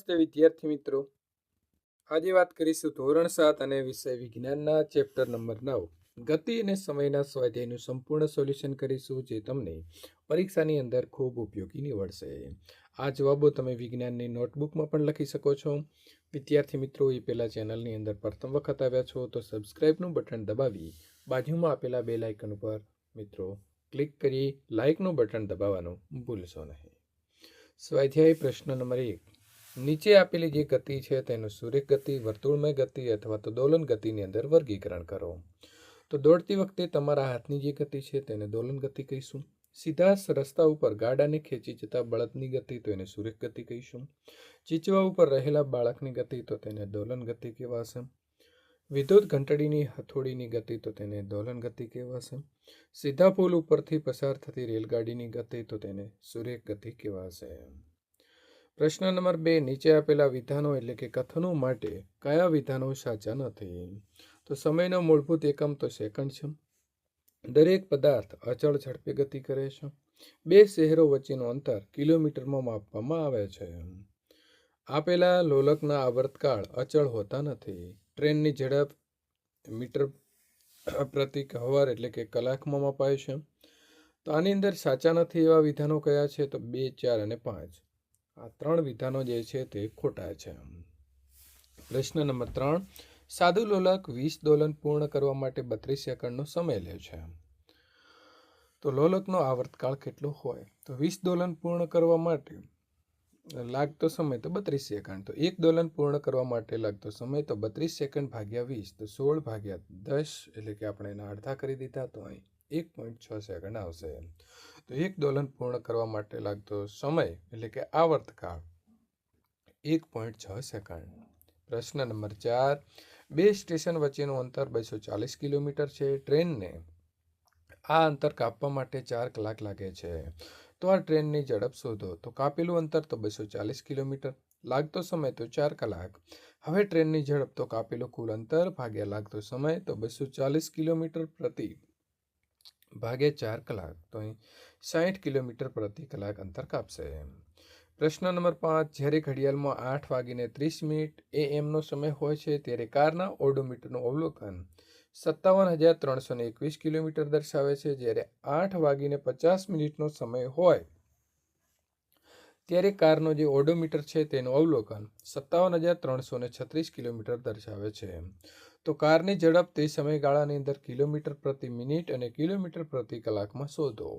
નમસ્તે વિદ્યાર્થી મિત્રો, આજે વાત કરીશું ધોરણ 7 અને વિષય વિજ્ઞાનના ચેપ્ટર નંબર 9 ગતિ અને સમયના સ્વાધ્યાયનું સંપૂર્ણ સોલ્યુશન કરીશું, જે તમને પરીક્ષાની અંદર ખૂબ ઉપયોગી નીવડશે. આ જવાબો તમે વિજ્ઞાનની નોટબુકમાં પણ લખી શકો છો. વિદ્યાર્થી મિત્રો, એ પહેલાં ચેનલની અંદર પ્રથમ વખત આવ્યા છો તો સબસ્ક્રાઇબનું બટન દબાવી બાજુમાં આપેલા બેલ આઇકન ઉપર મિત્રો ક્લિક કરી લાઇકનું બટન દબાવવાનું ભૂલશો નહીં. સ્વાધ્યાય પ્રશ્ન નંબર 1. નીચે આપેલી જે ગતિ છે તેનું સુરેખ ગતિ, વર્તુળમય ગતિ અથવા તો દોલન ગતિની અંદર વર્ગીકરણ કરો. તો દોડતી વખતે તમારા હાથની જે ગતિ છે તેને દોલન ગતિ કહીશું. સીધા રસ્તા ઉપર ગાડાને ખેંચી જતા બળદની ગતિ તો એને સુરેખ ગતિ કહીશું. ચીચવા ઉપર રહેલા બાળકની ગતિ તો તેને દોલન ગતિ કહેવાશે. વિદ્યુત ઘંટડીની હથોડીની ગતિ તો તેને દોલન ગતિ કહેવાશે. સીધા પુલ ઉપરથી પસાર થતી રેલગાડીની ગતિ તો તેને સુરેખ ગતિ કહેવાશે. પ્રશ્ન નંબર 2. નીચે આપેલા વિધાનો એટલે કે કથનો માટે કયા વિધાનો સાચા નથી? તો સમયનો મૂળભૂત એકમ તો સેકન્ડ છે. દરેક પદાર્થ અચળ ઝડપે ગતિ કરે છે. બે શહેરો વચ્ચેનું અંતર કિલોમીટરમાં માપવામાં આવે છે. આપેલા લોલકના આવર્તકાળ અચળ હોતા નથી. ટ્રેનની ઝડપ મીટર પ્રતિ હવર એટલે કે કલાકમાં મપાય છે. તો આની અંદર સાચા નથી એવા વિધાનો કયા છે? તો 2, 4 અને 5. આ 3 વિધાનો જે છે તે ખોટા છે. પ્રશ્ન નંબર 3. સાદું લોલક 20 દોલન પૂર્ણ કરવા માટે 32 સેકન્ડનો સમય લે છે. તો લોલકનો આવર્તકાળ કેટલો હોય? તો 20 દોલન પૂર્ણ કરવા માટે લાગતો સમય તો 32 સેકન્ડ. તો 1 દોલન પૂર્ણ કરવા માટે લાગતો સમય તો 32 સેકન્ડ ભાગ્યા 20 તો 16 ભાગ્યા 10 એટલે કે આપણે એના અડધા કરી દીધા તો અહીં 1.6 સેકન્ડ આવશે. તો 1 દોલન પૂર્ણ કરવા માટે લાગતો સમય એટલે કે આવર્તકાળ 1.6 સેકન્ડ. પ્રશ્ન નંબર 4. બે સ્ટેશન વચ્ચેનું અંતર 240 કિલોમીટર છે. ટ્રેનને આ અંતર કાપવા માટે 4 કલાક લાગે છે. તો આ ટ્રેનની ઝડપ શોધો. તો કાપેલું અંતર તો 240 કિલોમીટર, લાગતો સમય તો 4 કલાક. હવે ટ્રેનની ઝડપ તો કાપેલું કુલ અંતર ભાગ્યા લાગતો સમય તો 240 કિલોમીટર પ્રતિ ભાગ્યા 4 કલાક તો અહીં 60 કિલોમીટર પ્રતિ કલાક અંતર કાપશે. પ્રશ્ન નંબર 5. જ્યારે ઘડિયાળમાં 8:30 AM સમય હોય છે ત્યારે કારના ઓડોમીટરનું અવલોકન 57,321 કિલોમીટર દર્શાવે છે. જ્યારે 8:50 સમય હોય ત્યારે કારનો જે ઓડોમીટર છે તેનું અવલોકન 57,336 કિલોમીટર દર્શાવે છે. તો કારની ઝડપ તે સમયગાળાની અંદર કિલોમીટર પ્રતિ મિનિટ અને કિલોમીટર પ્રતિ કલાકમાં શોધો.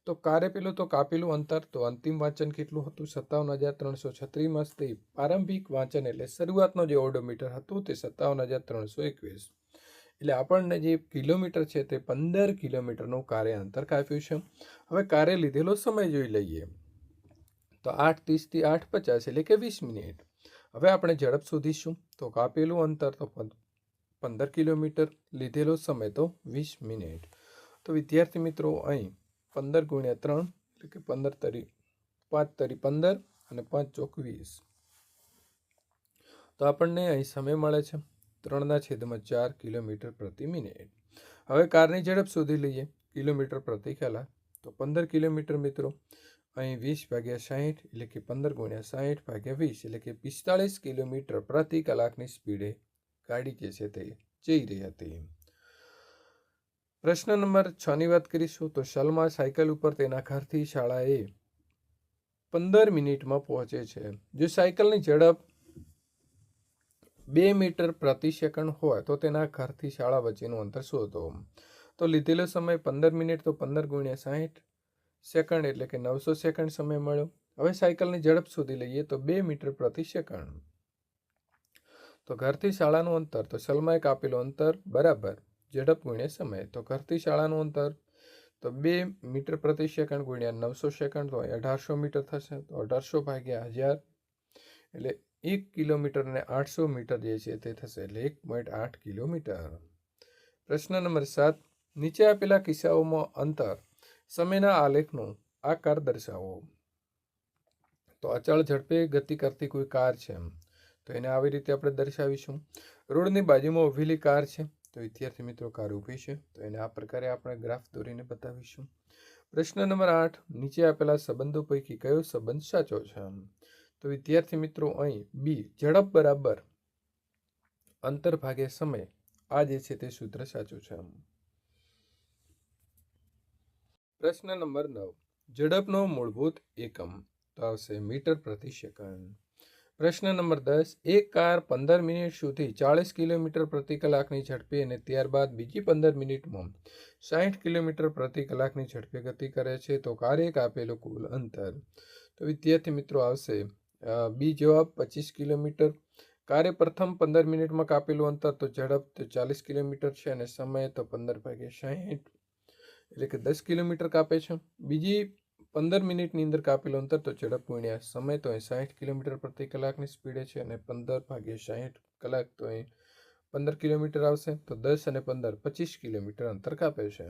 તો પેલું તો કાપેલું અંતર તો અંતિમ વાંચન કેટલું હતું? 57,336 થી પ્રારંભિક વાંચન એટલે શરૂઆતનો જે ઓડોમીટર હતું તે 57,321. એટલે આપણને જે કિલોમીટર છે તે 15 કિલોમીટરનું કાર્ય અંતર કાપ્યું છે. હવે કાર્ય લીધેલો સમય જોઈ લઈએ. તો 8:30 થી 8:50 એટલે કે 20 મિનિટ. હવે આપણે ઝડપ શોધીશું. તો કાપેલું અંતર તો 15 કિલોમીટર, લીધેલો સમય તો 20 મિનિટ. તો વિદ્યાર્થી મિત્રો, અહીં 15 ગુણ્યા 3 એટલે કે 15 તરી 5 તરી 15 અને 5 ચોક 20. તો આપણને અહીં સમય મળે છે 3/4 કિલોમીટર પ્રતિ મિનિટ. હવે કારની ઝડપ શોધી લઈએ કિલોમીટર પ્રતિ કલાક. તો 15 કિલોમીટર મિત્રો અહીં 20/60 એટલે કે 15 ગુણ્યા 60 ભાગ્યા 20 એટલે કે 45 કિલોમીટર પ્રતિ કલાકની સ્પીડે ગાડી જે છે તે જઈ રહી હતી. પ્રશ્ન નંબર 6 ની વાત કરીશું. તો સલમા સાયકલ ઉપર તેના ઘરથી શાળાએ 15 મિનિટમાં પહોંચે છે. જો સાયકલની ઝડપ 2 મીટર પ્રતિ સેકન્ડ હોય તો તેના ઘરથી શાળા વચ્ચેનું અંતર શોધો. તો લીધેલો સમય 15 મિનિટ તો 15 ગુણ્યા 60 સેકન્ડ એટલે કે 900 સેકન્ડ સમય મળ્યો. હવે સાયકલની ઝડપ શોધી લઈએ તો 2 મીટર પ્રતિ સેકન્ડ. તો ઘરથી શાળાનું અંતર તો સલમાએ કાપેલું અંતર બરાબર ઝડપ ગુણ્યા સમય. તો ઘરથી શાળાનું અંતર તો 2 મીટર પ્રતિ સેકન્ડ ગુણ્યા 900 સેકન્ડ તો 1800 મીટર થશે. તો 1800 ભાગ્યા 1000 એટલે 1 કિલોમીટર અને 800 મીટર જે છે તે થશે એટલે 1.8 કિલોમીટર. પ્રશ્ન નંબર 7. નીચે આપેલા કિસ્સાઓમાં અંતર સમયના આલેખનો આકાર દર્શાવો. તો અચળ ઝડપે ગતિ કરતી કોઈ કાર છે તો એને આવી રીતે આપણે દર્શાવીશું. રોડની બાજુમાં ઊભેલી કાર છે તો વિદ્યાર્થી મિત્રો કાર ઊભી છે તો એને આ પ્રકારે આપણે ગ્રાફ દોરીને બતાવીશું. પ્રશ્ન નંબર 8. નીચે આપેલા સંબંધો પૈકી કયો સંબંધ સાચો છે? તો વિદ્યાર્થી મિત્રો અહીં બી ઝડપ બરાબર અંતર ભાગે સમય, આ જે છે તે સૂત્ર સાચું છે. પ્રશ્ન નંબર 9, ઝડપનો મૂળભૂત એકમ તો આવશે મીટર પ્રતિ સેકન્ડ. પ્રશ્ન નંબર 10, એક કાર 15 મિનિટ સુધી 40 કિલોમીટર પ્રતિ કલાકની ઝડપે અને ત્યારબાદ બીજી 15 મિનિટમાં 60 કિલોમીટર પ્રતિ કલાકની ઝડપે ગતિ કરે છે, તો કારે કાપેલું કુલ અંતર. તો વિદ્યાર્થી મિત્રો આવશે બી જવાબ 25 કિલોમીટર. કારે પ્રથમ 15 મિનિટમાં કાપેલું અંતર તો ઝડપ તો 40 કિલોમીટર છે અને સમય તો 15/60 એટલે કે 10 કિલોમીટર કાપે છે. બીજી 15 મિનિટની અંદર કાપેલું અંતર તો ઝડપ ગુણ્યા સમય તો અહીં 60 કિલોમીટર પ્રતિ કલાકની સ્પીડે છે અને 15/60 કલાક તો અહીં 15 કિલોમીટર આવશે. તો 10 અને 15 25 કિલોમીટર અંતર કાપે છે.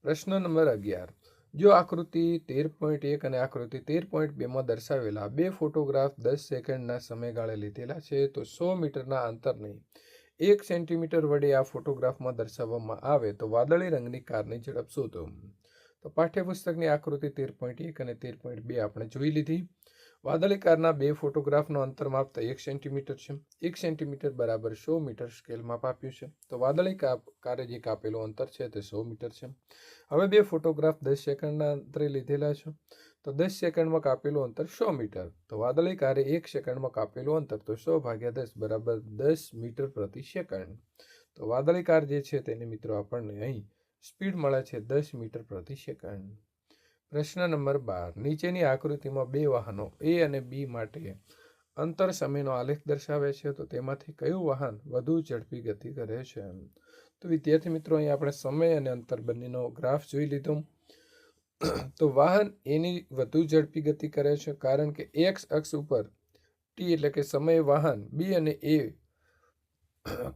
પ્રશ્ન નંબર 11, જો આકૃતિ 13.1 અને આકૃતિ 13.2માં દર્શાવેલા બે ફોટોગ્રાફ 10 સેકન્ડના સમયગાળે લીધેલા છે, તો 100 મીટરના અંતરને 1 સેન્ટીમીટર વડે આ ફોટોગ્રાફમાં દર્શાવવામાં આવે તો વાદળી રંગની કારની ઝડપ શોધો. તો પાઠ્યપુસ્તકની આકૃતિ 13.1 અને 13.2 આપણે જોઈ લીધી. વાદળી કારના બે ફોટોગ્રાફનો અંતર માપતા 1 સેન્ટીમીટર છે. 1 સેન્ટીમીટર બરાબર 100 મીટર સ્કેલમાં આપ્યું છે. તો વાદળી કારે જે કાપેલું અંતર છે તે 100 મીટર છે. હવે બે ફોટોગ્રાફ 10 સેકન્ડના અંતરે લીધેલા છે, તો 10 સેકન્ડમાં કાપેલું અંતર 100 મીટર. તો વાદળી કારે 1 સેકન્ડમાં કાપેલું અંતર તો 100/10 બરાબર 10 મીટર પ્રતિ સેકન્ડ. તો વાદળી કાર જે છે તેને મિત્રો આપણને અહીં સ્પીડ મળે છે 10 મીટર પ્રતિ સેકન્ડ. પ્રશ્ન નંબર 12, નીચેની આકૃતિમાં બે વાહનો એ અને બી માટે અંતર સમયનો આલેખ દર્શાવે છે, તો તેમાંથી કયું વાહન વધુ ઝડપી ગતિ કરે છે? તો વિદ્યાર્થી મિત્રો અહીં આપણે સમય અને અંતર બંનેનો ગ્રાફ જોઈ લીધો. તો વાહન એની વધુ ઝડપી ગતિ કરે છે કારણ કે એક્સ અક્ષ ઉપર ટી એટલે કે સમય વાહન બી અને એ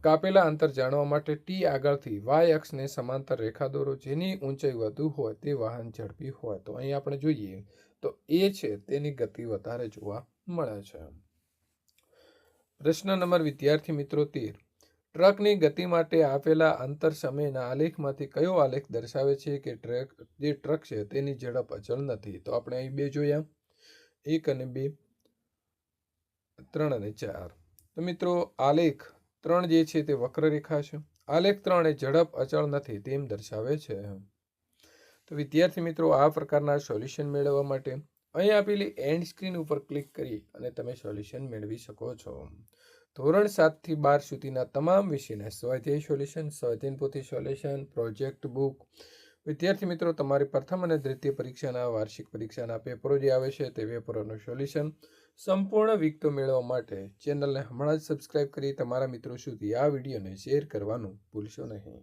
કાપેલા અંતર જાણવા માટે ટી આગળથી વાય અક્ષને સમાંતર રેખા દોરો. જેની ઊંચાઈ વધુ હોય તે વાહન ઝડપી હોય. તો અહીં આપણે જોઈએ તો એ છે તેની ગતિ વધારે જોવા મળે છે. પ્રશ્ન નંબર વિદ્યાર્થી મિત્રો 13, ટ્રકની ગતિ માટે આપેલા અંતર સમયના આલેખમાંથી કયો આલેખ દર્શાવે છે કે જે ટ્રક છે તેની ઝડપ અચળ નથી? તો આપણે અહીં બે જોયા, 1 અને 2, 3 અને 4. તો મિત્રો આલેખ 3 જે છે તે વક્રરેખા છે. આલેખ 3 એ ઝડપ અચળ નથી તેમ દર્શાવે છે. તો વિદ્યાર્થી મિત્રો આ પ્રકારના સોલ્યુશન મેળવવા માટે અહીં આપેલી એન્ડ સ્ક્રીન ઉપર ક્લિક કરી અને તમે સોલ્યુશન મેળવી શકો છો. ધોરણ 7 થી 12 સુધીના તમામ વિષયના સ્વાધ્યાય સોલ્યુશન, સ્વાધ્યાય પોથી સોલ્યુશન, પ્રોજેક્ટ બુક, વિદ્યાર્થી મિત્રો તમારી પ્રથમ અને દ્વિતીય પરીક્ષાના વાર્ષિક પરીક્ષાના પેપરો જે આવે છે તે પેપરોનું સોલ્યુશન સંપૂર્ણ વિગતો મેળવવા માટે ચેનલને હમણાં જ સબસ્ક્રાઇબ કરી તમારા મિત્રો સુધી આ વિડીયોને શેર કરવાનું ભૂલશો નહીં.